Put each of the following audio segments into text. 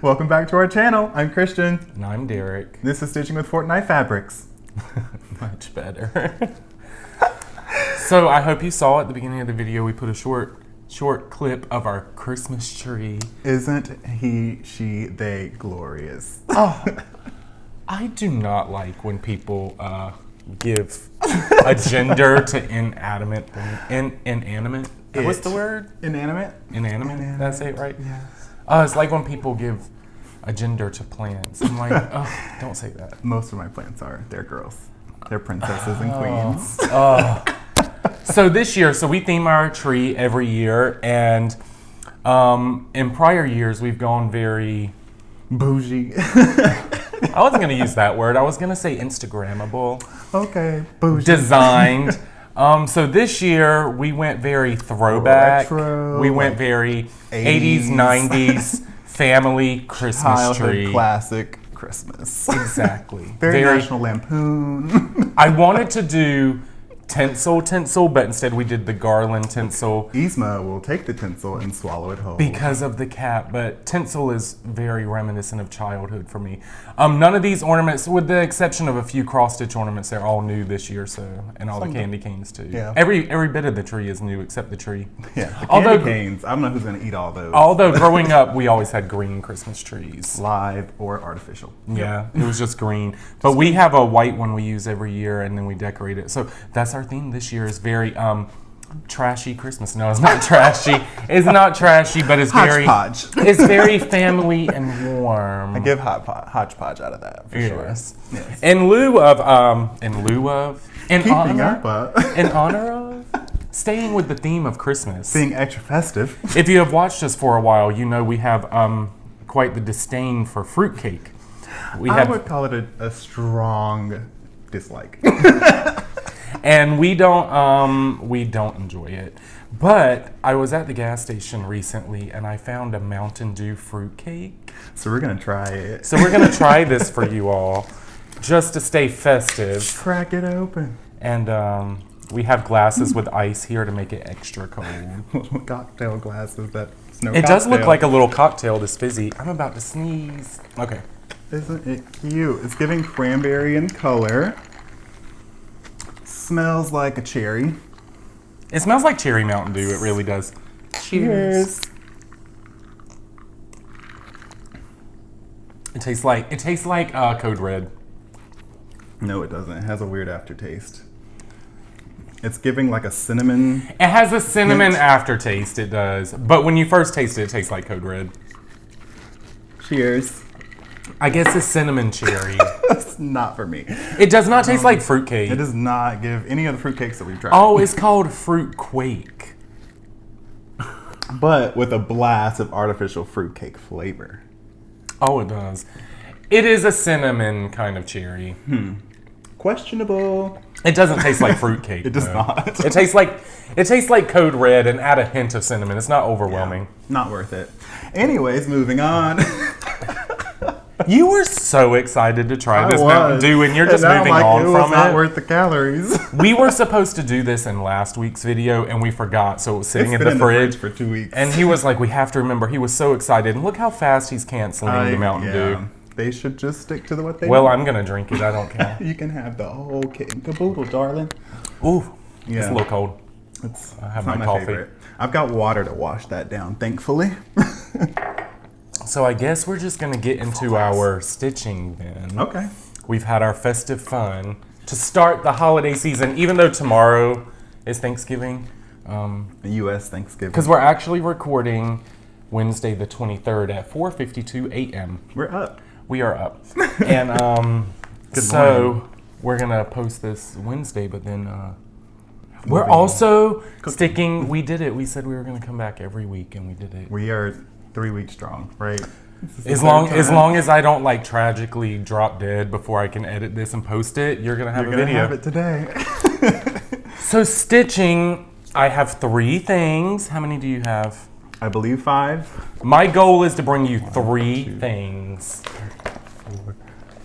Welcome back to our channel. I'm Christian. And I'm Derek. This is Stitching with Fortnight Fabrics. Much better. So I hope you saw at the beginning of the video we put a short clip of our Christmas tree. Isn't he, she, they glorious? Oh, I do not like when people give a gender to inanimate things. Inanimate? What's the word? Inanimate? Inanimate? Did I say it right? Yes. It's like when people give a gender to plants. I'm like, oh, don't say that. Most of my plants they're girls. They're princesses and queens. So this year, we theme our tree every year, and in prior years we've gone very bougie. I wasn't going to use that word. I was going to say Instagrammable. Okay, bougie. Designed. So this year we went very throwback. Retro, we went very 80s, 90s family Christmas childhood tree. Classic Christmas. Exactly. Very National Lampoon. I wanted to do tinsel, but instead we did the garland tinsel. Yzma will take the tinsel and swallow it whole. Because of the cap, but tinsel is very reminiscent of childhood for me. None of these ornaments, with the exception of a few cross-stitch ornaments, they're all new this year, and all the candy canes too. Yeah. Every bit of the tree is new except the tree. Yeah, the candy canes, I don't know who's going to eat all those. Although growing up, we always had green Christmas trees. Live or artificial. Yeah, it was just green. But we have a white one we use every year, and then we decorate it. So that's our theme this year, is very trashy Christmas. No, it's not trashy. It's not trashy, but it's very it's very family and warm. I give hodgepodge out of that for sure. Yes. In honor of staying with the theme of Christmas, being extra festive. If you have watched us for a while, you know we have quite the disdain for fruitcake. I would call it a strong dislike. And we don't enjoy it. But I was at the gas station recently and I found a Mountain Dew fruitcake. So we're gonna try it. So we're gonna try this for you all, just to stay festive. Crack it open. And we have glasses with ice here to make it extra cold. Cocktail glasses. That's no. It does look like a little cocktail that's fizzy. I'm about to sneeze. Okay. Isn't it cute? It's giving cranberry in color. Smells like a cherry. It smells like cherry Mountain Dew. It really does. Cheers. It tastes like Code Red. No, it doesn't. It has a weird aftertaste. It's giving like a cinnamon. It has a cinnamon aftertaste. It does. But when you first taste it, it tastes like Code Red. Cheers. I guess it's cinnamon cherry. It's not for me. It does not taste like fruitcake. It does not give any of the fruitcakes that we've tried. Oh, it's called fruit quake. But with a blast of artificial fruitcake flavor. Oh, it does. It is a cinnamon kind of cherry. Questionable. It doesn't taste like fruitcake. It does not. It tastes like Code Red and add a hint of cinnamon. It's not overwhelming. Yeah, not worth it. Anyways, moving on. You were so excited to try this Mountain Dew, and you're just moving on from it. It was not worth the calories. We were supposed to do this in last week's video, and we forgot, so it was sitting in the fridge for 2 weeks. And he was like, we have to remember. He was so excited, and look how fast he's canceling the Mountain Dew. They should just stick to what they Well, I'm going to drink it. I don't care. You can have the whole kit and caboodle, darling. Ooh, it's a little cold. I have my coffee. Favorite. I've got water to wash that down, thankfully. So I guess we're just going to get into our stitching then. Okay. We've had our festive fun to start the holiday season, even though tomorrow is Thanksgiving. U.S. Thanksgiving. Because we're actually recording Wednesday the 23rd at 4:52 a.m. We're up. We are up. And so we're going to post this Wednesday, but then we're also sticking. We did it. We said we were going to come back every week, and we did it. We are 3 weeks strong, right? As long as I don't like tragically drop dead before I can edit this and post it, you're gonna have a video. Have it today. So stitching, I have 3 things. How many do you have? I believe 5. My goal is to bring you 3 things 4,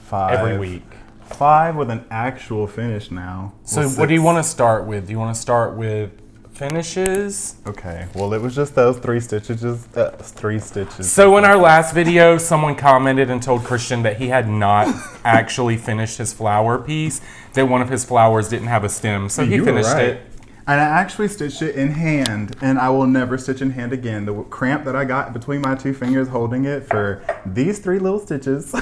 5 every week. 5 with an actual finish now. So what do you want to start with? Do you want to start with finishes. Okay, well it was just those 3 stitches. 3 stitches. So in our last video, someone commented and told Christian that he had not actually finished his flower piece, that one of his flowers didn't have a stem, so he You were finished right. it. And I actually stitched it in hand, and I will never stitch in hand again. The cramp that I got between my 2 fingers holding it for these 3 little stitches.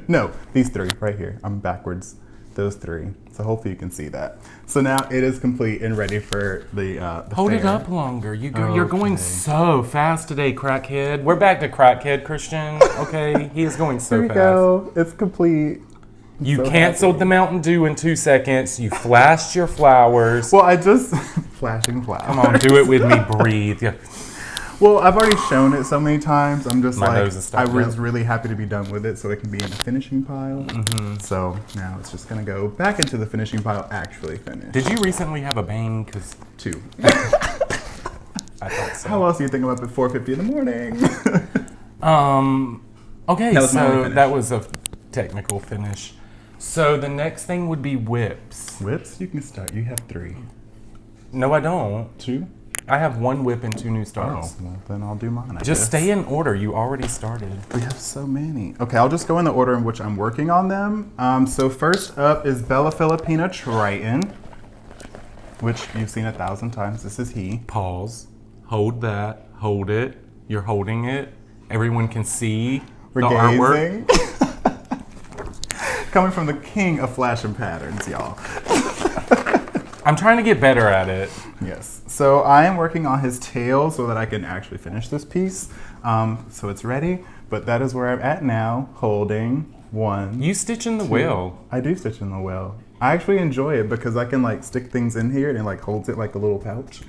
No, these 3 right here. I'm backwards. Those 3. So hopefully you can see that. So now it is complete and ready for the Hold fair. it up longer. You're going so fast today, crackhead. We're back to crackhead, Christian. Okay, he is going so There we fast. go. It's complete. You So canceled happy. the Mountain Dew in 2 seconds. You flashed your flowers. Well, I just flashing flowers. Come on, do it with me. Breathe. Yeah. Well, I've already shown it so many times. I'm just My like, nose is I stuck was up. really happy to be done with it so it can be in a finishing pile. So now it's just going to go back into the finishing pile actually finished. Did you recently have a bang? Because 2. I thought so. How else do you think I'm up at 4:50 in the morning? Okay, That was my only so finish. that was a technical finish. So the next thing would be whips. Whips, you can start. You have 3. No, I don't. 2? I have 1 whip and 2 new Oh, starts. well, then I'll do mine. I Just guess. stay in order. You already started. We have so many. Okay, I'll just go in the order in which I'm working on them. So first up is Bella Filipina Triton, which you've seen 1,000 times. This is he. Pause. Hold that. Hold it. You're holding it. Everyone can see We're the artwork. gazing. Coming from the king of flash and patterns, y'all. I'm trying to get better at it. Yes. So I am working on his tail so that I can actually finish this piece. So it's ready, but that is where I'm at now, holding 1. You stitch in the 2. wheel. I do stitch in the wheel. I actually enjoy it because I can like stick things in here and it like holds it like a little pouch.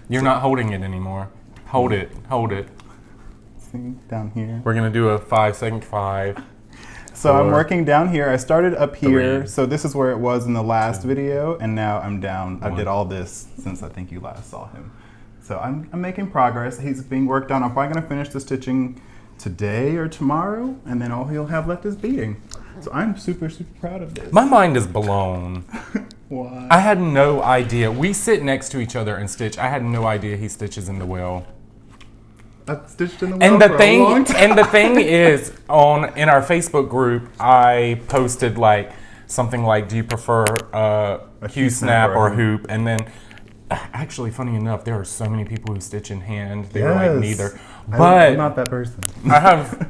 You're not holding it anymore. Hold it. Hold it. See, down here. We're going to do a 5-second 5. So I'm 4, working down here. I started up here. 3, So this is where it was in the last video, and now I'm down. I 1. did all this since I think you last saw him. So I'm making progress. He's being worked on. I'm probably gonna finish the stitching today or tomorrow, and then all he'll have left is beading. So I'm super, super proud of this. My mind is blown. Why? I had no idea. We sit next to each other and stitch. I had no idea he stitches in the wheel. I've stitched in the And wheel the for thing, a long time. and the thing is, in our Facebook group, I posted like something like, "Do you prefer a Q snap or a hoop?" And then, actually, funny enough, there are so many people who stitch in hand. They were like Yes. neither. I'm But not that person. I have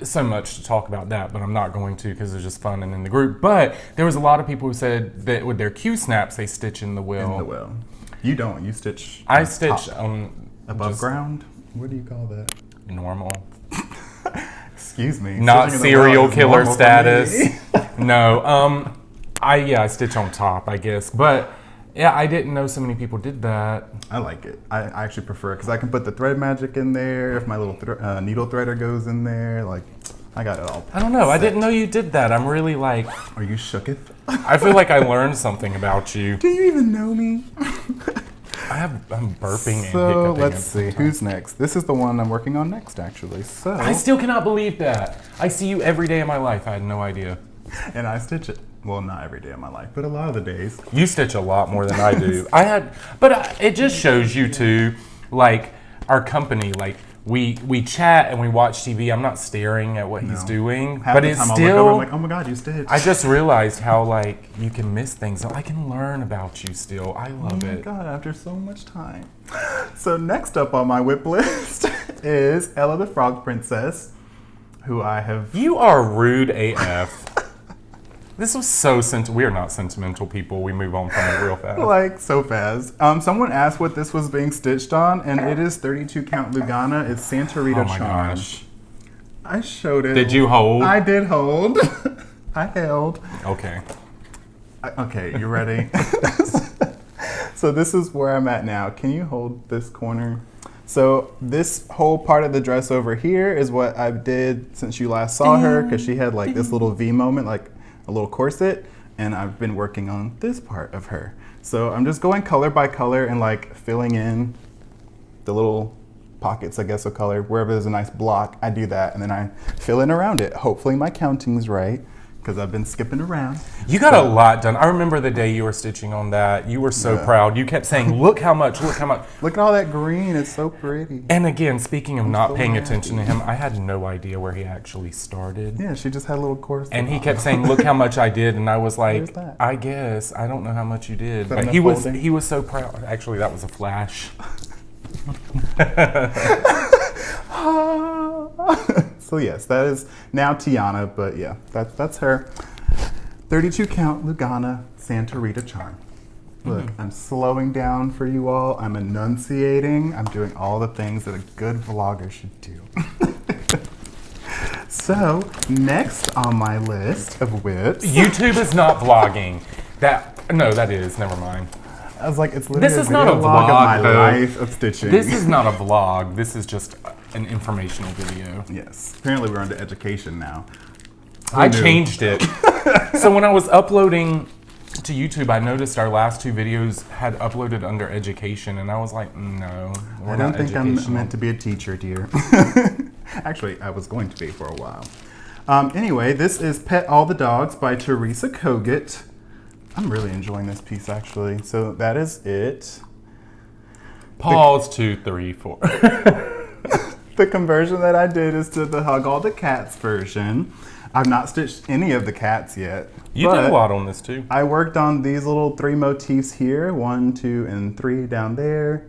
so much to talk about that, but I'm not going to because it's just fun and in the group. But there was a lot of people who said that with their Q snaps, they stitch in the wheel. In the wheel. You don't. You stitch. I on stitch top, on above just ground. What do you call that? normal. Excuse me. Not Stitching in the wheel serial is killer normal for status. me. No. I stitch on top, I guess. But yeah, I didn't know so many people did that. I like it. I actually prefer it because I can put the thread magic in there. If my little needle threader goes in there, like I got it all. I don't know. I set. didn't know you did that. I'm really like, Are you shooketh? I feel like I learned something about you. Do you even know me? I'm burping and So hiccuping. let's at the see same time. who's next. This is the one I'm working on next, actually. So I still cannot believe that. I see you every day of my life. I had no idea. and I stitch it. Well, not every day of my life, but a lot of the days. You stitch a lot more than I do. It just shows you too, like our company, like we chat and we watch TV. I'm not staring at what he's No. doing, Half but the it's time I'll look over, still. I'm like, oh my god, you stitched. I just realized how like you can miss things. I can learn about you still. I Oh love my it. god, after so much time. So next up on my whip list is Ella the Frog Princess, who I have. You are rude AF. This was so we are not sentimental people. We move on from it real fast. Like so fast. Someone asked what this was being stitched on, and it is 32 count Lugana. It's Santa Rita Oh my Charm. gosh. I showed it. Did you hold? I did hold. I held. Okay. Okay, you ready? So this is where I'm at now. Can you hold this corner? So this whole part of the dress over here is what I did since you last saw her, because she had like this little V moment, like a little corset, and I've been working on this part of her. So I'm just going color by color and like filling in the little pockets, I guess, of color. Wherever there's a nice block, I do that, and then I fill in around it. Hopefully my counting's right, because I've been skipping around. You got a lot done. I remember the day you were stitching on that. You were so proud. You kept saying, look how much, look how much. Look at all that green. It's so pretty. And again, speaking of not so paying happy. attention to him, I had no idea where he actually started. Yeah, she just had a little course. And he kept saying, look how much I did. And I was Where's like, that? I guess. I don't know how much you did. that But enough he was so proud. Actually, that was a flash. So yes, that is now Tiana, but yeah, that's her. 32 count Lugana Santa Rita charm. Look, I'm slowing down for you all. I'm enunciating. I'm doing all the things that a good vlogger should do. So next on my list of whips, YouTube is not vlogging. That is. Never mind. I was like, it's literally This is not a vlog of my vlog, though. life of stitching. This is not a vlog. This is just an informational video. Yes. Apparently we're into education now. I knew? changed it. So when I was uploading to YouTube, I noticed our last 2 videos had uploaded under education, and I was like, no, I don't think I'm meant to be a teacher, dear. Actually, I was going to be for a while. Anyway, this is Pet All the Dogs by Teresa Kogut. I'm really enjoying this piece, actually. So that is it. Pause 2, 3, 4. The conversion that I did is to the Hug All the Cats version. I've not stitched any of the cats yet. You did a lot on this too. I worked on these little 3 motifs here, 1, 2, and 3 down there.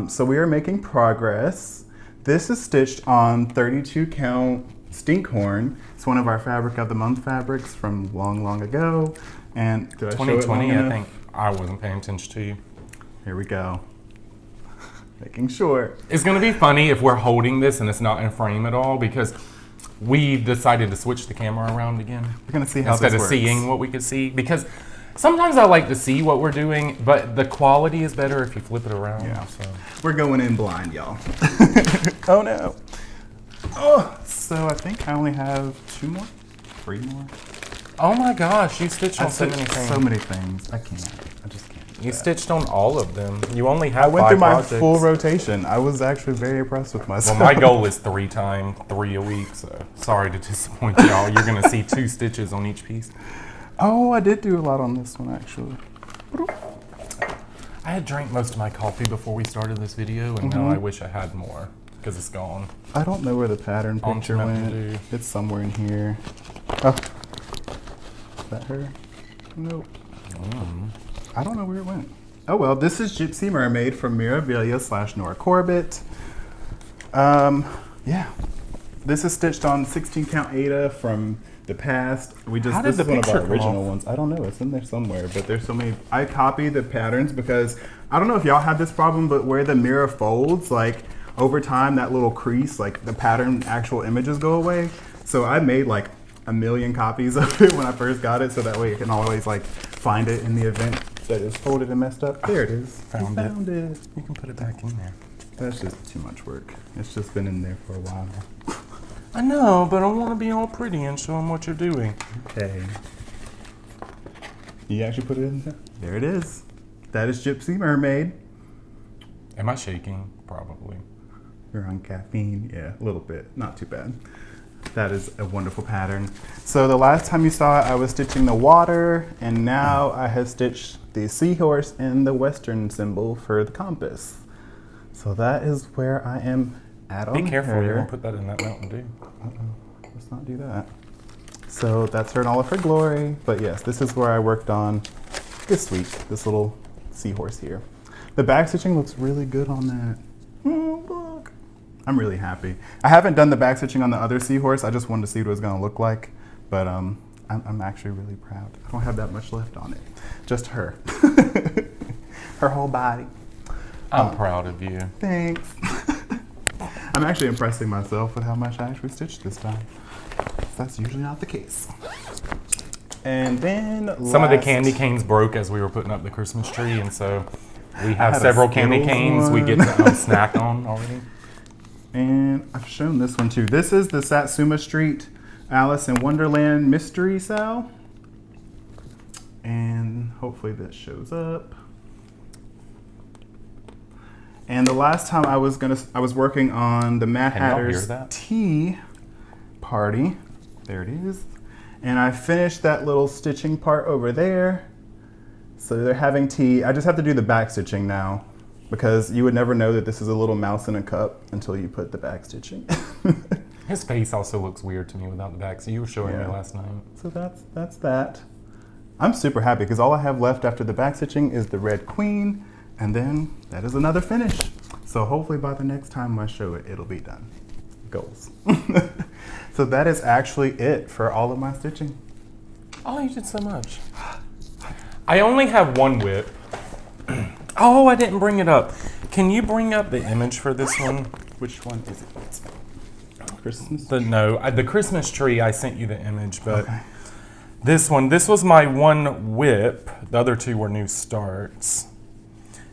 So we are making progress. This is stitched on 32 count Stinkhorn. It's one of our Fabric of the Month fabrics from long, long ago. And did I show it 2020, long I enough? think. I wasn't paying attention to you. Here we go. Making sure. It's going to be funny if we're holding this and it's not in frame at all, because we decided to switch the camera around again. We're gonna see how instead this of works. seeing what we could see, because sometimes I like to see what we're doing, but the quality is better if you flip it around. Yeah. So. We're going in blind, y'all. Oh no. Oh, so I think I only have 2 more, 3 more. Oh my gosh, you stitched I on so stitched many things. so many things. I can't. I just can't. do You that. stitched on all of them. You only have I went 5 through my projects. full rotation. I was actually very impressed with myself. Well, my goal is 3 times 3 a week, so sorry to disappoint y'all. You're gonna see 2 stitches on each piece. Oh, I did do a lot on this one actually. I had drank most of my coffee before we started this video, and now I wish I had more, because it's gone. I don't know where the pattern On picture Mountain went. Dew. It's somewhere in here. Oh, is that her? Nope. I don't know where it went. Oh well, this is Gypsy Mermaid from Mirabilia / Nora Corbett. Yeah. This is stitched on 16 count Ada from the past. How did This the is one of picture our come original off? ones. I don't know, it's in there somewhere, but there's so many. I copied the patterns because I don't know if y'all have this problem, but where the mirror folds, like over time, that little crease, like the pattern actual images go away. So I made like a million copies of it when I first got it, so that way I can always like find it in the event that it's folded and messed up. There it is. Found it. Found it. You can put it back in there. That's just too much work. It's just been in there for a while now. I know, but I want to be all pretty and show them what you're doing. Okay. You actually put it in there? There it is. That is Gypsy Mermaid. Am I shaking? Probably. You're on caffeine. Yeah, a little bit. Not too bad. That is a wonderful pattern. So the last time you saw it, I was stitching the water, and now I have stitched the seahorse and the western symbol for the compass. So that is where I am at on Be careful, her. you're going to put that in that Mountain Dew. Let's not do that. So that's her in all of her glory. But yes, this is where I worked on this week, this little seahorse here. The back stitching looks really good on that. Oh, look. I'm really happy. I haven't done the back stitching on the other seahorse. I just wanted to see what it was going to look like. But I'm actually really proud. I don't have that much left on it. Just her. Her whole body. I'm proud of you. Thanks. I'm actually impressing myself with how much I actually stitched this time. That's usually not the case. And then Some of the candy canes broke as we were putting up the Christmas tree, and so we have had a several candy Skittles canes we get to snack on already. And I've shown this one too. This is the Satsuma Street Alice in Wonderland Mystery Cell. And hopefully this shows up. And the last time I was working on the Mad Can y'all hear Hatter's that? Tea Party. There it is. And I finished that little stitching part over there. So they're having tea. I just have to do the back stitching now because you would never know that this is a little mouse in a cup until you put the back stitching. His face also looks weird to me without the back, so you were showing me last night. So that's that. I'm super happy because all I have left after the back stitching is the red queen, and then that is another finish. So hopefully by the next time I show it, it'll be done. Goals. So that is actually it for all of my stitching. Oh, you did so much. I only have one whip. Oh, I didn't bring it up. Can you bring up the image for this one? Which one is it? Christmas? The Christmas tree, I sent you the image, but this one, this was my one whip. The other two were new starts.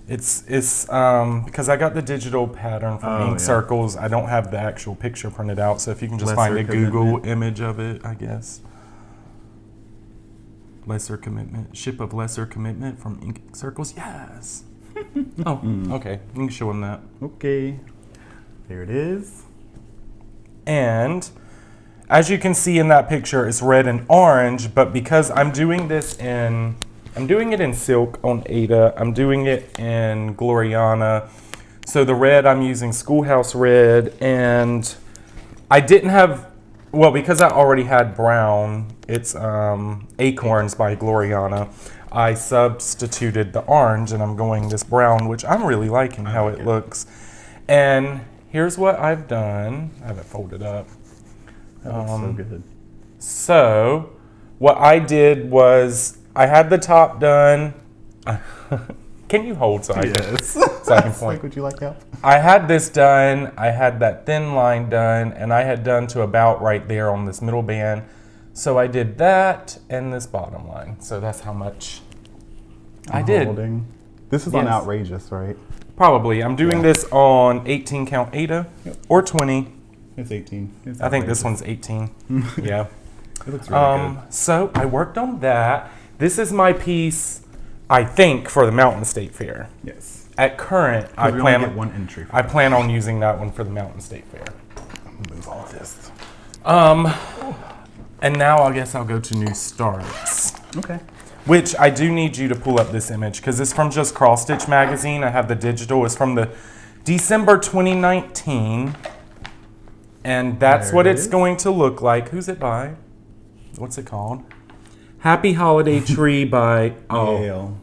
It's because I got the digital pattern from Ink Circles. I don't have the actual picture printed out, so if you can just find a Google image of it, I guess. Lesser Commitment, Ship of Lesser Commitment from Ink Circles, yes. Okay, you can show them that. Okay, there it is. And as you can see in that picture, it's red and orange, but because I'm doing it in silk on Ada, I'm doing it in Gloriana. So the red, I'm using Schoolhouse Red, and I didn't have, well, because I already had brown, it's Acorns by Gloriana. I substituted the orange, and I'm going this brown, which I'm really liking how it looks. And here's what I've done. I have it folded up. That looks so good. So what I did was I had the top done. Can you hold so I can point? Like, would you like help? I had this done. I had that thin line done, and I had done to about right there on this middle band. So I did that and this bottom line. So that's how much I did. This is on Outrageous, right? Probably. I'm doing this on 18 count Ada or 20. It's 18. I think this one's 18. Yeah. It looks really good. So I worked on that. This is my piece, I think, for the Mountain State Fair. Yes. At current, I plan get one entry. I plan on using that one for the Mountain State Fair. Move all of this. And now I guess I'll go to new starts. Okay. Which I do need you to pull up this image because it's from Just Cross Stitch magazine. I have the digital. It's from the December 2019. And that's what it's going to look like. Who's it by? What's it called? Happy Holiday Tree by Gail.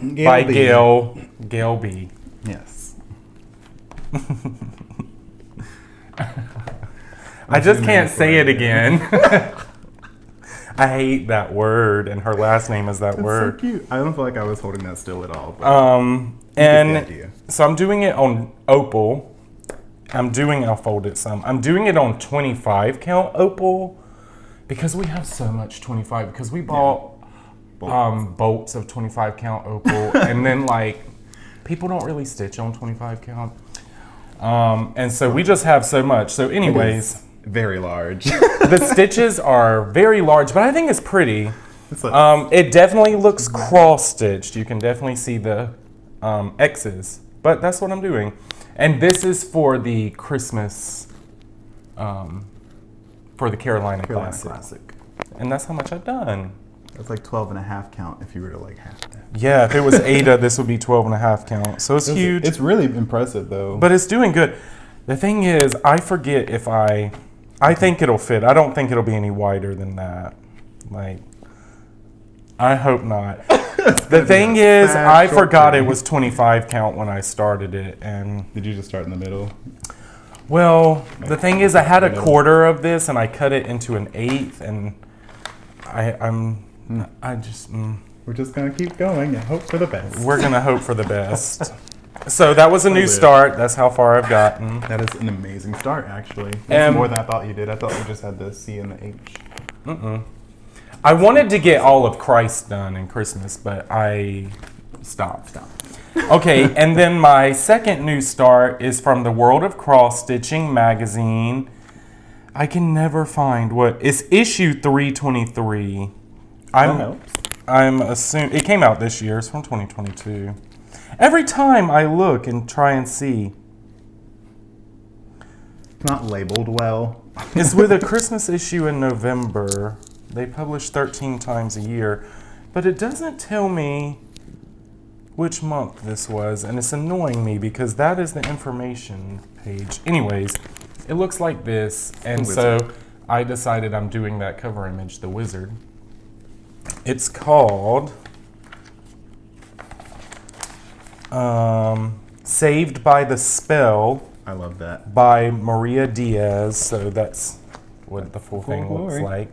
By Gail B. Yes. I just can't say it again. I hate that word, and her last name is that word. So cute. I don't feel like I was holding that still at all. And so I'm doing it on opal. I'll fold it some. I'm doing it on 25 count opal because we have so much 25 because we bought bolts of 25 count opal and then like people don't really stitch on 25 count. And so we just have so much. So anyways, very large. the stitches are very large, but I think it's pretty. It definitely looks cross-stitched. You can definitely see the X's, but that's what I'm doing. And this is for the Christmas, for the Carolina Classic. And that's how much I've done. That's like 12 and a half count if you were to like half that. Yeah, if it was Ada, this would be 12 and a half count. So it's huge. It's really impressive though. But it's doing good. The thing is, I forget if I think it'll fit. I don't think it'll be any wider than that. Like, I hope not. The thing is, I forgot it was 25 count when I started it. And did you just start in the middle? Well, the thing is, I had a quarter of this and I cut it into an eighth, and We're just gonna keep going and hope for the best. We're gonna hope for the best. So that was a new start. That's how far I've gotten. That is an amazing start, actually. That's more than I thought you did. I thought you just had the C and the H. I wanted to get all of Christ done in Christmas, but I stopped. Okay, and then my second new start is from the World of Cross Stitching magazine. I can never find it's issue 323. I'm assuming it came out this year. It's from 2022. Every time I look and try and see, not labeled well. it's with a Christmas issue in November. They publish 13 times a year, but it doesn't tell me which month this was, and it's annoying me because that is the information page. Anyways, it looks like this, and so I decided I'm doing that cover image, the wizard. It's called Saved by the Spell. I love that. By Maria Diaz, so that's what the full thing looks like.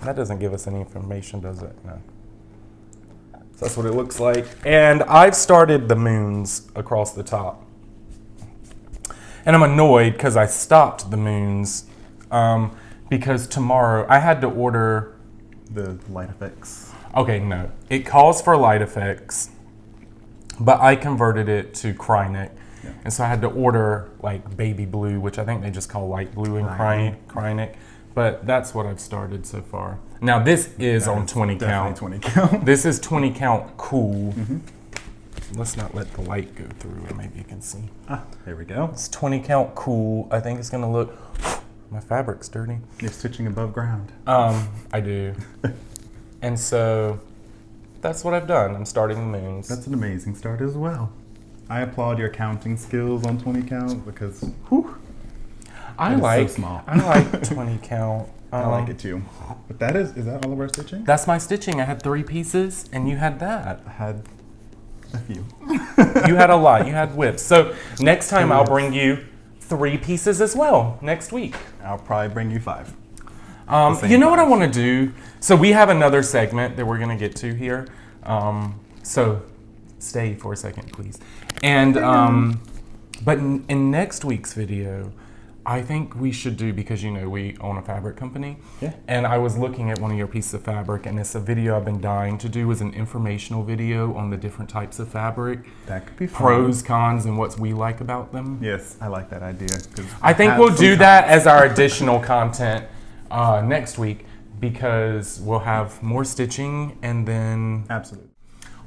That doesn't give us any information, does it? No. So that's what it looks like. And I've started the moons across the top. And I'm annoyed because I stopped the moons because tomorrow I had to order... The light effects. Okay, no. It calls for light effects, but I converted it to Krynic. Yeah. And so I had to order like baby blue, which I think they just call light blue in Krynic. But that's what I've started so far. Now this is on 20 count. 20 count. This is 20 count cool. Let's not let the light go through, or maybe you can see. There we go. It's 20 count cool. I think it's gonna look, my fabric's dirty. You're stitching above ground. I do. And so that's what I've done. I'm starting the moons. That's an amazing start as well. I applaud your counting skills on 20 count because, whew. I like 20 count. I like it too. But is that all of our stitching? That's my stitching. I had 3 pieces and you had that. I had a few. You had a lot. You had whips. So next time I'll bring you 3 pieces as well next week. I'll probably bring you 5. You know what I want to do? So we have another segment that we're going to get to here. So stay for a second, please. And but in next week's video, I think we should do, because you know we own a fabric company. Yeah. And I was looking at one of your pieces of fabric, and it's a video I've been dying to do, is an informational video on the different types of fabric. That could be fun. Pros, cons, and what we like about them. Yes, I like that idea. I think we'll do that as our additional content next week, because we'll have more stitching and then... Absolutely.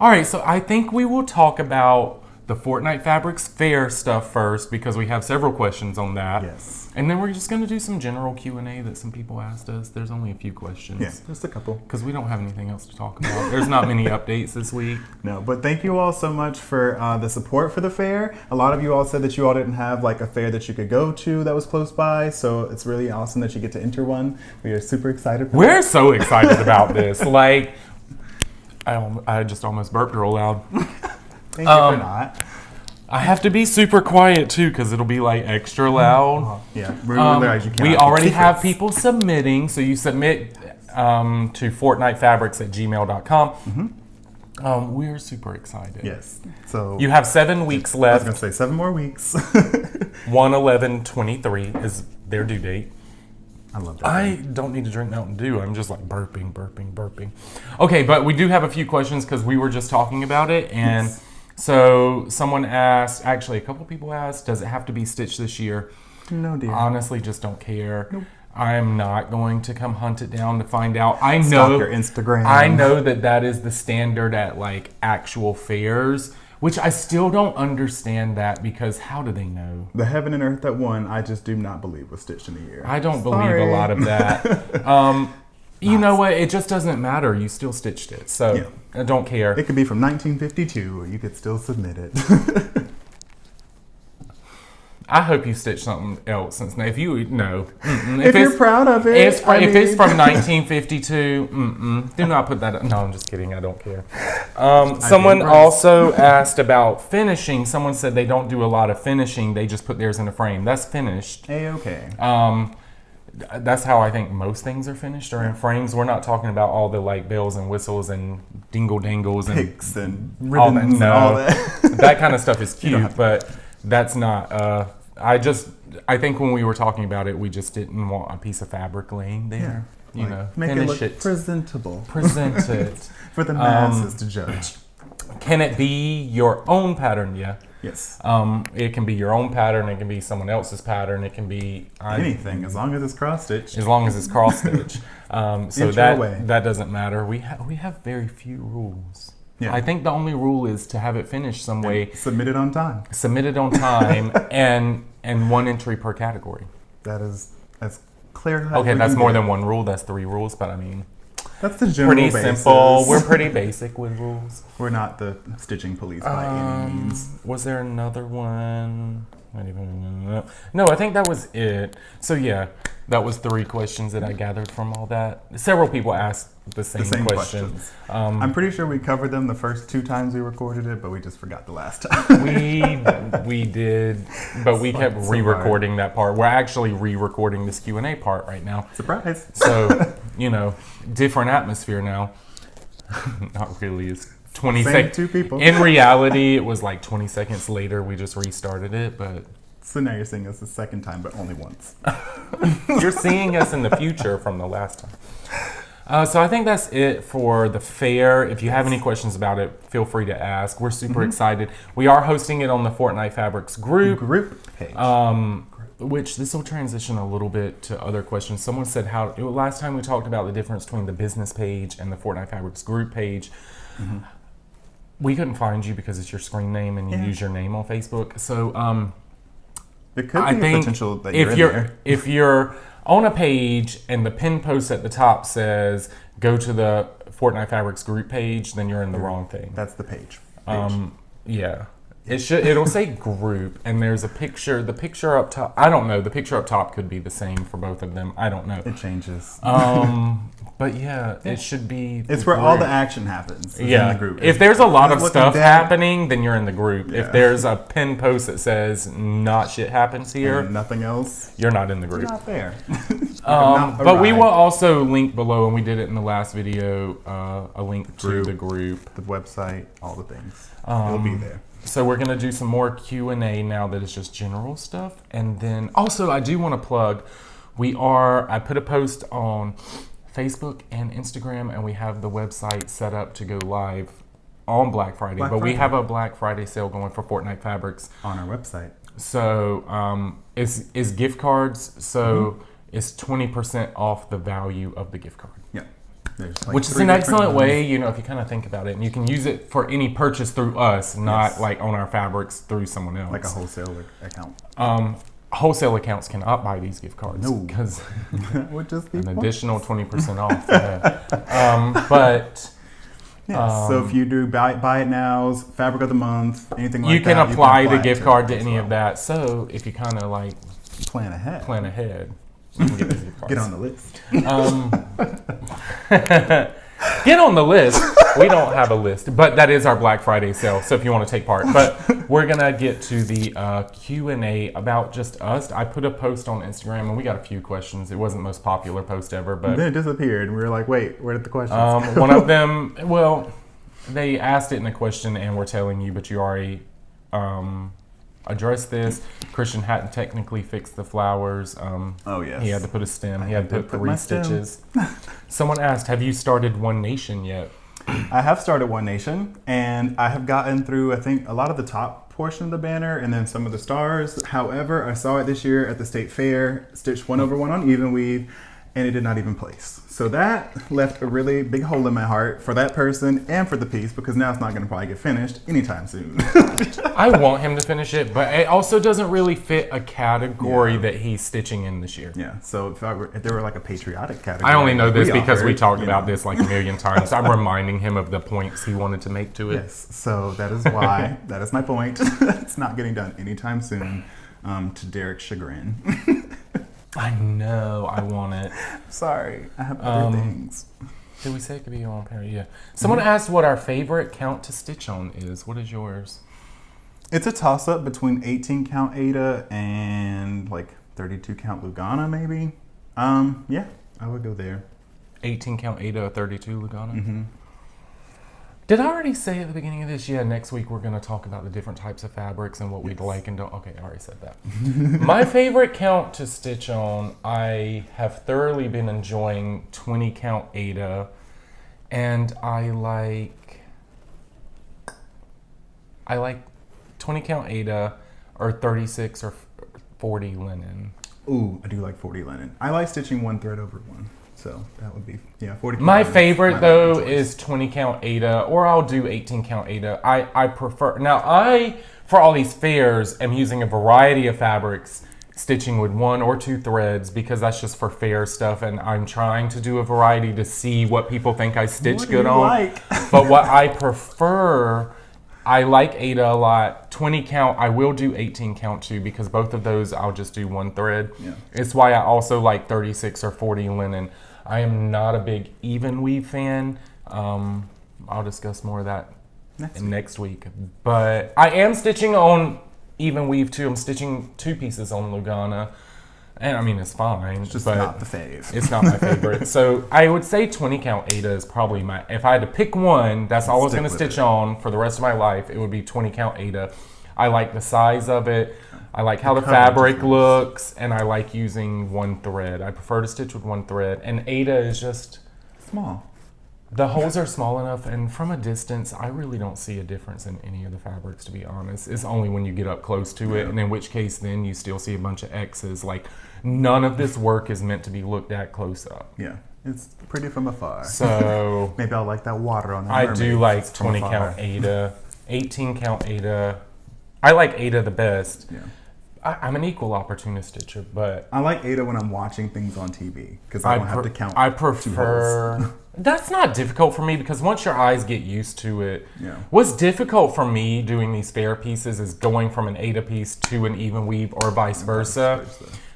All right, so I think we will talk about the Fortnight Fabrics Fair stuff first, because we have several questions on that. Yes. And then we're just going to do some general Q&A that some people asked us. There's only a few questions. Yeah, just a couple. Because we don't have anything else to talk about. There's not many updates this week. No, but thank you all so much for the support for the fair. A lot of you all said that you all didn't have like a fair that you could go to that was close by, so it's really awesome that you get to enter one. We are super excited for We're so excited about this. Like, I just almost burped real loud. Thank you for not. I have to be super quiet too, because it'll be like extra loud. Yeah, realize you we already have people submitting, so you submit to fortnightfabrics@gmail.com. We're super excited. Yes. So you have 7 weeks left. I was gonna say 7 more weeks. 1/11/23 is their due date. I love that. I don't need to drink Mountain Dew. I'm just like burping. Okay, but we do have a few questions because we were just talking about it, and so someone asked, actually a couple people asked, does it have to be stitched this year? No, dear. Honestly, just don't care. Nope. I'm not going to come hunt it down to find out. I know Stalk your Instagram. I know that is the standard at like actual fairs, which I still don't understand that, because how do they know? The heaven and earth that won, I just do not believe was stitched in a year. I don't believe a lot of that. You know what? It just doesn't matter. You still stitched it, so I don't care. It could be from 1952. You could still submit it. I hope you stitched something else since now. If you know, if you're proud of it, if it's from 1952, do not put that up. No, I'm just kidding. I don't care. Someone also asked about finishing. Someone said they don't do a lot of finishing. They just put theirs in a frame. That's finished. A-okay. That's how I think most things are finished, or in frames. We're not talking about all the like bells and whistles and dingle dangles and picks and ribbons and all that. That kind of stuff is cute, but that's not. I think when we were talking about it, we just didn't want a piece of fabric laying there. Yeah, you know, make finish it look presentable. Present it for the masses to judge. Can it be your own pattern? Yeah. Yes. It can be your own pattern. It can be someone else's pattern. It can be anything, as long as it's cross stitched. As long as it's cross stitched. So that doesn't matter. We have very few rules. Yeah. I think the only rule is to have it finished some way. Submit it on time. Submit it on time, and 1 entry per category. That is as clear. Okay, that's more than 1 rule. That's 3 rules, but I mean. That's the general pretty basis. simple. We're pretty basic with rules. We're not the stitching police by any means. Was there another one? No, I think that was it. So yeah, that was 3 questions that I gathered from all that. Several people asked the same question. I'm pretty sure we covered them the first 2 times we recorded it, but we just forgot the last time. we did, but we kept re-recording that part. We're actually re-recording this Q&A part right now. Surprise. So, different atmosphere now. Not really. It's 20 seconds. 2 people. In reality, it was like 20 seconds later. We just restarted it, but. So now you're seeing us the second time, but only once. You're seeing us in the future from the last time. So I think that's it for the fair. If you have any questions about it, feel free to ask. We're super excited. We are hosting it on the Fortnight Fabrics group page. Which this will transition a little bit to other questions. Someone said last time we talked about the difference between the business page and the Fortnight Fabrics group page. We couldn't find you because it's your screen name and you use your name on Facebook. So there could be a potential that you're in there. If you're on a page and the pin post at the top says go to the Fortnight Fabrics group page, then you're in the wrong thing. That's the page. Yeah. It'll say group and there's a picture. The picture up top, I don't know. The picture up top could be the same for both of them. I don't know. It changes. But yeah, it should be. It's where all the action happens. Yeah. In the group. If there's a lot of stuff happening, then you're in the group. Yeah. If there's a pin post that says not shit happens here, and nothing else, you're not in the group. You're not there. But we will also link below, and we did it in the last video, a link to the group, the website, all the things. It'll be there. So we're going to do some more Q&A now that it's just general stuff. And then also I do want to plug, I put a post on Facebook and Instagram, and we have the website set up to go live on Black Friday. We have a Black Friday sale going for Fortnight Fabrics. On our website. So it's gift cards, so it's 20% off the value of the gift card. Yeah. Which is an excellent way, if you kind of think about it. And you can use it for any purchase through us, not like on our fabrics through someone else. Like a wholesale account. Wholesale accounts cannot buy these gift cards. No. Because would just be an additional 20% off. But... Yes. So if you do buy it now's, fabric of the month, anything like that. You can apply the gift card to any of that. So if you kind of like... Plan ahead. You can get these gift cards. Get on the list. Get on the list. We don't have a list, but that is our Black Friday sale. So if you want to take part, but we're gonna get to the Q&A about just us. I put a post on Instagram and we got a few questions. It wasn't the most popular post ever, but then it disappeared. We were like, wait, where did the questions go? One of them, they asked it in a question and we're telling you, but you already address this. Christian hadn't technically fixed the flowers. Oh, yes. He had to put a stem. He had to put 3 stitches. Someone asked, have you started One Nation yet? I have started One Nation, and I have gotten through, I think, a lot of the top portion of the banner and then some of the stars. However, I saw it this year at the state fair, stitched 1/1 on even weave, and it did not even place. So that left a really big hole in my heart for that person and for the piece, because now it's not going to probably get finished anytime soon. I want him to finish it, but it also doesn't really fit a category that he's stitching in this year. Yeah, so if there were like a patriotic category. I only know this because we talked about this like a million times. I'm reminding him of the points he wanted to make to it. Yes, so that is why, that is my point. It's not getting done anytime soon, to Derek's chagrin. I know, I want it. Sorry, I have other things. Did we say it could be on pair? Yeah. Someone asked what our favorite count to stitch on is. What is yours? It's a toss-up between 18 count Ada and like 32 count Lugana, maybe. Yeah, I would go there. 18 count Ada or 32 Lugana? Mm-hmm. Did I already say at the beginning of this? Yeah, next week we're going to talk about the different types of fabrics and what we'd like and don't. Okay, I already said that. My favorite count to stitch on, I have thoroughly been enjoying 20 count Ada, and I like 20 count Ada or 36 or 40 linen. Ooh, I do like 40 linen. I like stitching one thread over one. So that would be, 40 count. My favorite though is 20 count Ada, or I'll do 18 count Ada. I prefer, now for all these fairs, am using a variety of fabrics stitching with 1 or 2 threads because that's just for fair stuff, and I'm trying to do a variety to see what people think I stitch good on. But what I prefer, I like Ada a lot. 20 count, I will do 18 count too because both of those I'll just do 1 thread. Yeah. It's why I also like 36 or 40 linen. I am not a big even weave fan. I'll discuss more of that next week. But I am stitching on even weave too. I'm stitching 2 pieces on Lugana. And I mean, it's fine. It's just not the fave. It's not my favorite. So I would say 20 count Ada is probably my, if I had to pick one, that's all I was going to stitch on for the rest of my life, it would be 20 count Ada. I like the size of it. I like how the fabric looks, and I like using 1 thread. I prefer to stitch with 1 thread. And Ada is just small. The holes are small enough, and from a distance, I really don't see a difference in any of the fabrics, to be honest. It's only when you get up close to it, and in which case then you still see a bunch of X's. Like, none of this work is meant to be looked at close up. Yeah, it's pretty from afar. So maybe I'll like that water on that I mermaid. do like 20 count Ada, 18 count Ada. I like Ada the best. Yeah. I'm an equal opportunist stitcher, but I like Ada when I'm watching things on TV because I don't have to count. I prefer. That's not difficult for me because once your eyes get used to it, what's difficult for me doing these fair pieces is going from an Ada piece to an even weave or vice versa,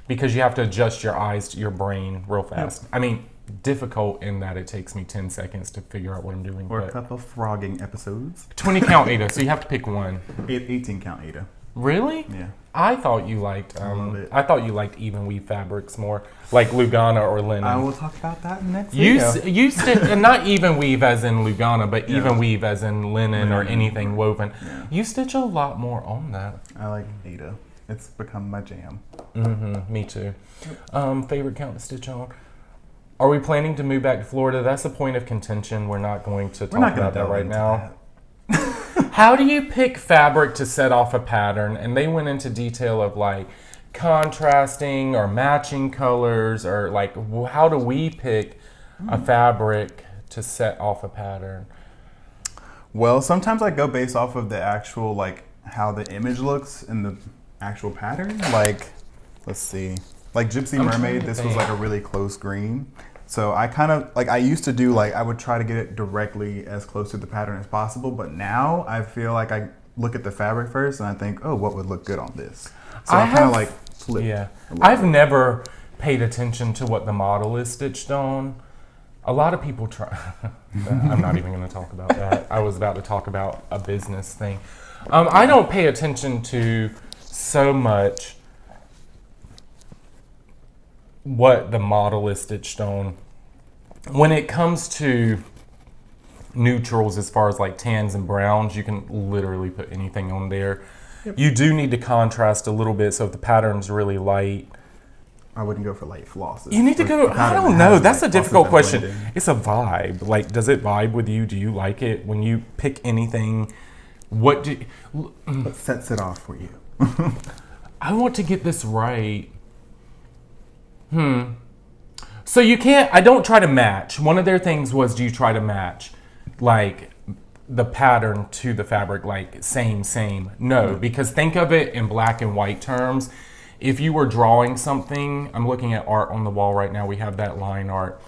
because you have to adjust your eyes to your brain real fast. I mean, difficult in that it takes me 10 seconds to figure out what I'm doing. Or a couple of frogging episodes. 20 count Ada, so you have to pick one. 18 count Ada. Really? Yeah. I thought you liked I thought you liked even weave fabrics more, like Lugana or linen. I will talk about that next video. You stitch not even weave as in Lugana, but even weave as in linen or anything woven. Yeah. You stitch a lot more on that. I like Ada. It's become my jam. Me too. Favorite count to stitch on. Are we planning to move back to Florida? That's a point of contention. We're not going to talk about that right now. How do you pick fabric to set off a pattern? And they went into detail of like contrasting or matching colors, or like how do we pick a fabric to set off a pattern? Well, sometimes I go based off of the actual, like how the image looks in the actual pattern. Like, let's see, like Gypsy Mermaid, this was like a really close green. So I kind of, like I used to do, like I would try to get it directly as close to the pattern as possible. But now I feel like I look at the fabric first and I think, oh, what would look good on this? So I kind of like flip. Yeah, I've never paid attention to what the model is stitched on. A lot of people try. I'm not even going to talk about that. I was about to talk about a business thing. I don't pay attention to so much what the model is stitched on. When it comes to neutrals, as far as like tans and browns, you can literally put anything on there. Yep. You do need to contrast a little bit, so if the pattern's really light, I wouldn't go for light flosses. You need to go, I don't know, that's a difficult question. It's a vibe. Like, does it vibe with you? Do you like it? When you pick anything, what sets it off for you? I want to get this right. So you can't, I don't try to match. One of their things was, do you try to match like the pattern to the fabric, like same? No, because think of it in black and white terms. If you were drawing something, I'm looking at art on the wall right now, we have that line art.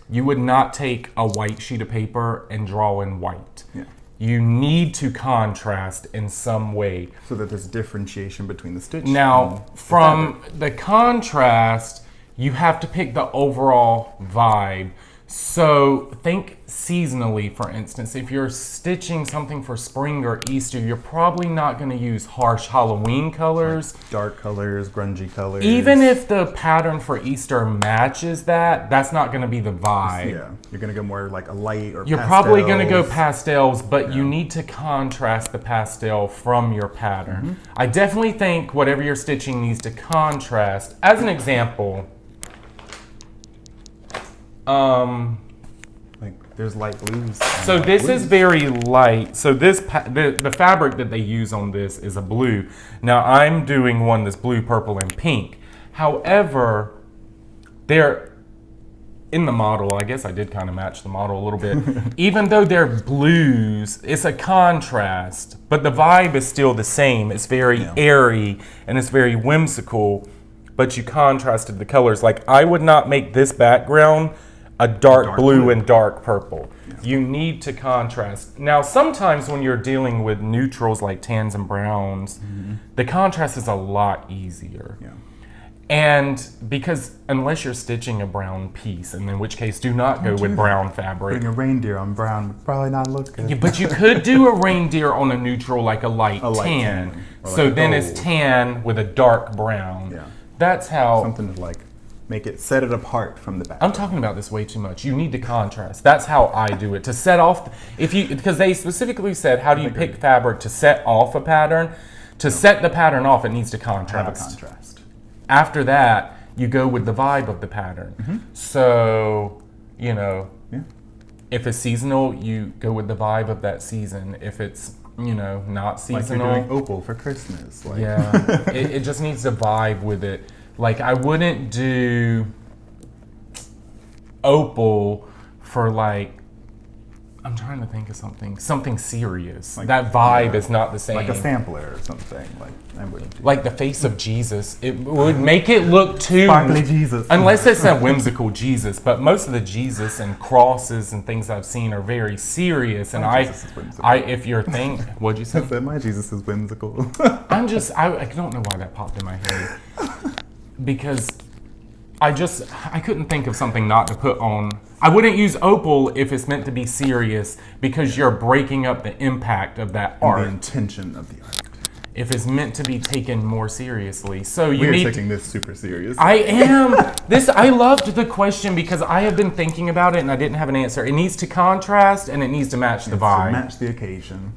You would not take a white sheet of paper and draw in white. Yeah. You need to contrast in some way. So that there's differentiation between the stitch. Now, from the contrast, you have to pick the overall vibe. So think seasonally, for instance. If you're stitching something for spring or Easter, you're probably not going to use harsh Halloween colors. Like dark colors, grungy colors. Even if the pattern for Easter matches that, that's not going to be the vibe. Yeah, you're going to go more like a light or You're pastels. Probably going to go pastels, but you need to contrast the pastel from your pattern. I definitely think whatever you're stitching needs to contrast. As an example, like there's light blues. So this is very light. So this the fabric that they use on this is a blue. Now I'm doing one that's blue, purple, and pink. However, they're in the model. I guess I did kind of match the model a little bit. Even though they're blues, it's a contrast, but the vibe is still the same. It's very airy and it's very whimsical. but you contrasted the colors. Like I would not make this background a dark blue and dark purple. Yeah. You need to contrast. Now, sometimes when you're dealing with neutrals like tans and browns, the contrast is a lot easier. Yeah. And because unless you're stitching a brown piece, and in which case do not go with brown fabric. Putting a reindeer on brown would probably not look good. Yeah, but you could do a reindeer on a neutral like a light tan. So like then it's tan with a dark brown. Yeah. That's how... Something to like make it, set it apart from the back. I'm talking about this way too much. You need to contrast. That's how I do it. To set off, because they specifically said, how do you pick fabric to set off a pattern? To set the pattern off, it needs to contrast. Have a contrast. After that, you go with the vibe of the pattern. So, you know, if it's seasonal, you go with the vibe of that season. If it's, you know, not seasonal. Like you're doing opal for Christmas. Like. Yeah, it just needs to vibe with it. Like I wouldn't do opal for like, I'm trying to think of something serious. Like, that vibe is not the same. Like a sampler or something. Like I wouldn't do. Like the face of Jesus. It would make it look too sparkly Jesus. Unless it's a whimsical Jesus, but most of the Jesus and crosses and things I've seen are very serious. And if you're what'd you say? I said my Jesus is whimsical. I don't know why that popped in my head. Because I couldn't think of something not to put on. I wouldn't use opal if it's meant to be serious because you're breaking up the impact of that art. The intention of the art. If it's meant to be taken more seriously. So We're taking this super serious. I am. I loved the question because I have been thinking about it and I didn't have an answer. It needs to contrast and it needs to match the vibe. To match the occasion.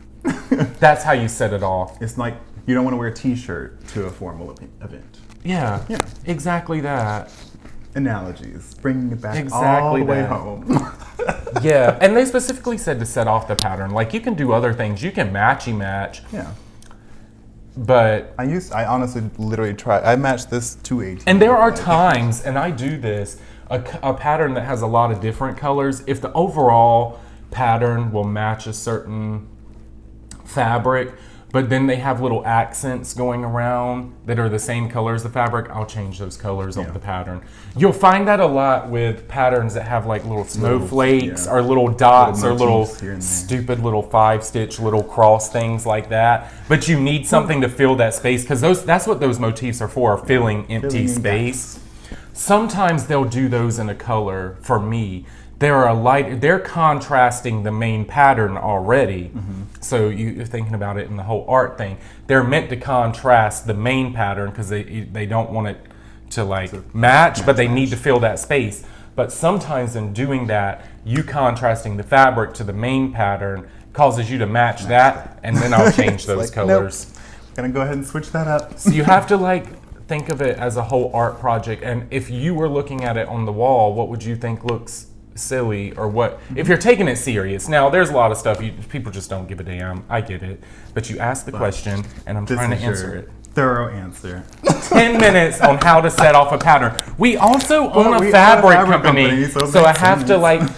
That's how you set it off. It's like you don't want to wear a t-shirt to a formal event. Yeah. Exactly that. Analogies, bringing it back all the way home. Yeah, and they specifically said to set off the pattern. Like you can do other things. You can match. Yeah. But I honestly literally tried. I matched this to 18. And there are times, and I do this, a pattern that has a lot of different colors. If the overall pattern will match a certain fabric, but then they have little accents going around that are the same color as the fabric, I'll change those colors of the pattern. You'll find that a lot with patterns that have like little snowflakes or little dots or little stupid little 5-stitch little cross things like that. But you need something to fill that space because that's what those motifs are for, filling empty space. Sometimes they'll do those in a color for me. They're contrasting the main pattern already. So you're thinking about it in the whole art thing. They're meant to contrast the main pattern because they don't want it to match, but they need to fill that space. But sometimes in doing that, you contrasting the fabric to the main pattern causes you to match that, and then I'll change those colors. Nope. Gonna go ahead and switch that up. So you have to think of it as a whole art project. And if you were looking at it on the wall, what would you think looks silly or what? If you're taking it serious. Now there's a lot of stuff people just don't give a damn. I get it, but you asked the question and I'm trying to answer it. Thorough answer. 10 minutes on how to set off a pattern. We also own a fabric company, so I have to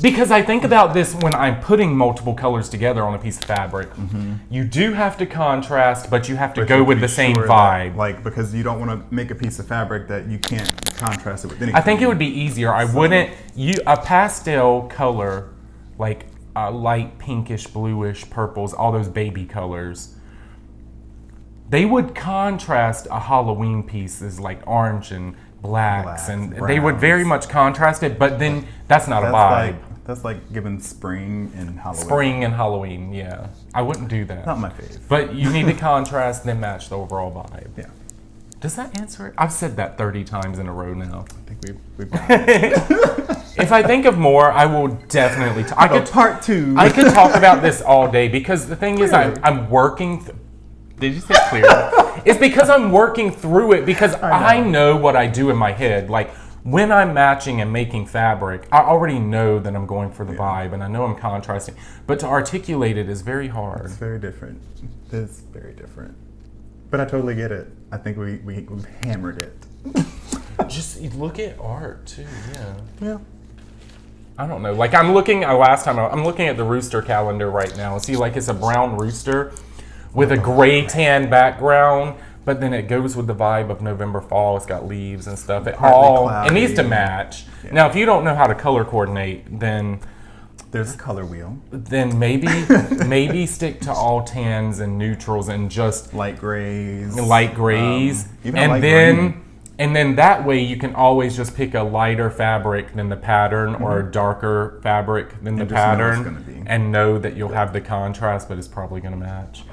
because I think about this when I'm putting multiple colors together on a piece of fabric. You do have to contrast, but you have to go with the same vibe. Because you don't want to make a piece of fabric that you can't contrast it with anything. I think it would be easier. I wouldn't a pastel color, like light pinkish, bluish, purples, all those baby colors. They would contrast a Halloween piece as like orange and blacks and browns. They would very much contrast it, but then that's not a vibe. That's like giving spring and Halloween. Spring and Halloween, yeah. I wouldn't do that. Not my fave. But you need to contrast and then match the overall vibe. Yeah. Does that answer it? I've said that 30 times in a row now. I think we've got it. If I think of more, I will definitely part 2. I could talk about this all day because the thing is I'm working... Did you say clear? It's because I'm working through it because I know what I do in my head. Like when I'm matching and making fabric, I already know that I'm going for the vibe and I know I'm contrasting. But to articulate it is very hard. It's very different. It's very different. But I totally get it. I think we've hammered it. Just look at art too, Yeah. I don't know. Like I'm looking at the rooster calendar right now. See, like it's a brown rooster with a gray tan background, but then it goes with the vibe of November fall. It's got leaves and stuff. It needs to match. Yeah. Now, if you don't know how to color coordinate, then there's a color wheel. Then maybe stick to all tans and neutrals and just light grays. And then that way you can always just pick a lighter fabric than the pattern or a darker fabric than the pattern and know that you'll have the contrast, but it's probably going to match.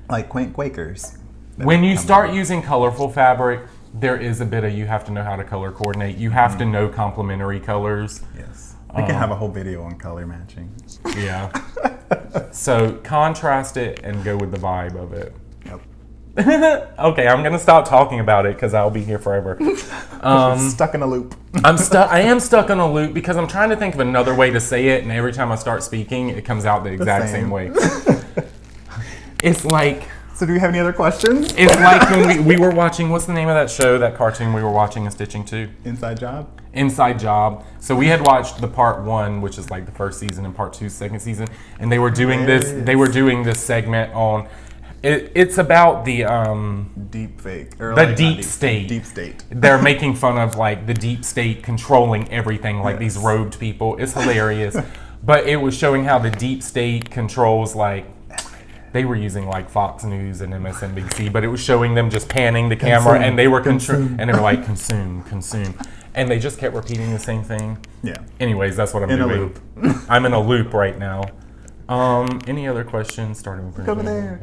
Like Quakers. When you start using colorful fabric, there is a bit of you have to know how to color coordinate. You have to know complementary colors. Yes. We can have a whole video on color matching. Yeah. So contrast it and go with the vibe of it. Yep. Okay, I'm gonna stop talking about it because I'll be here forever. Stuck in a loop. I am stuck on a loop because I'm trying to think of another way to say it, and every time I start speaking, it comes out the exact same way. It's like. So do we have any other questions? It's like when we were watching, what's the name of that show, that cartoon we were watching and stitching to? Inside Job? Inside Job. So we had watched the part 1, which is like the first season, and part 2, second season, and they were doing this segment on, it's about the deep fake. Or the like deep state. Deep state. They're making fun of like the deep state controlling everything, like these robed people. It's hilarious. But it was showing how the deep state controls like, they were using like Fox News and MSNBC, but it was showing them just panning the camera, and they were and they were like consume, and they just kept repeating the same thing. Yeah. Anyways, that's what I'm doing. In a loop. I'm in a loop right now. Any other questions? Starting with over there.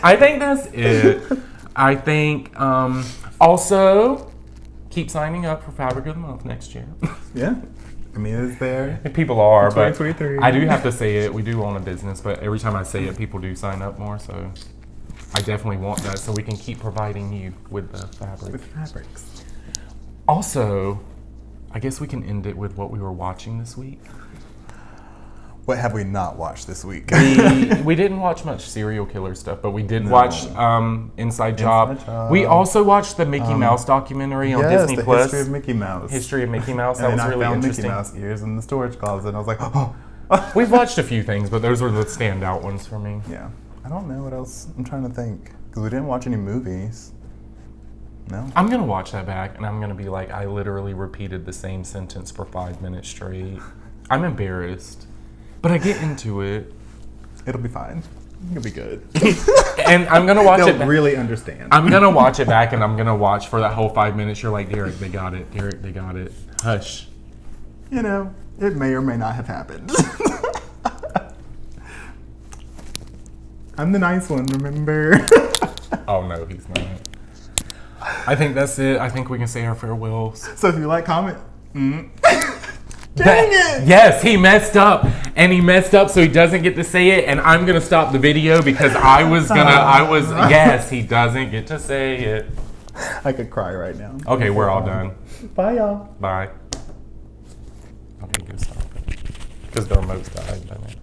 I think that's it. I think also keep signing up for Fabric of the Month next year. Yeah. I mean, it's there. People are, but 2023. I do have to say it. We do own a business, but every time I say it, people do sign up more. So I definitely want that, so we can keep providing you with the fabric. With fabrics. Also, I guess we can end it with what we were watching this week. What have we not watched this week? We didn't watch much serial killer stuff, but we did watch Inside Job. We also watched the Mickey Mouse documentary on Disney Plus. History of Mickey Mouse. History of Mickey Mouse. That was really interesting. Mickey Mouse ears in the storage closet, and I was like, oh. We've watched a few things, but those were the standout ones for me. Yeah. I don't know what else. I'm trying to think. Because we didn't watch any movies. No. I'm going to watch that back, and I'm going to be like, I literally repeated the same sentence for 5 minutes straight. I'm embarrassed. But I get into it. It'll be fine. It'll be good. And I'm going to watch it. They'll really understand. I'm going to watch it back, and I'm going to watch for that whole 5 minutes. You're like, Derek, they got it. Derek, they got it. Hush. You know, it may or may not have happened. I'm the nice one, remember? Oh, no, he's not. I think that's it. I think we can say our farewells. So if you like, comment. Dang it! Yes, he messed up. And he messed up so he doesn't get to say it. And I'm going to stop the video because yes, he doesn't get to say it. I could cry right now. Okay, we're all done. Bye, y'all. Bye. Okay, go stop it. Because the remote's died.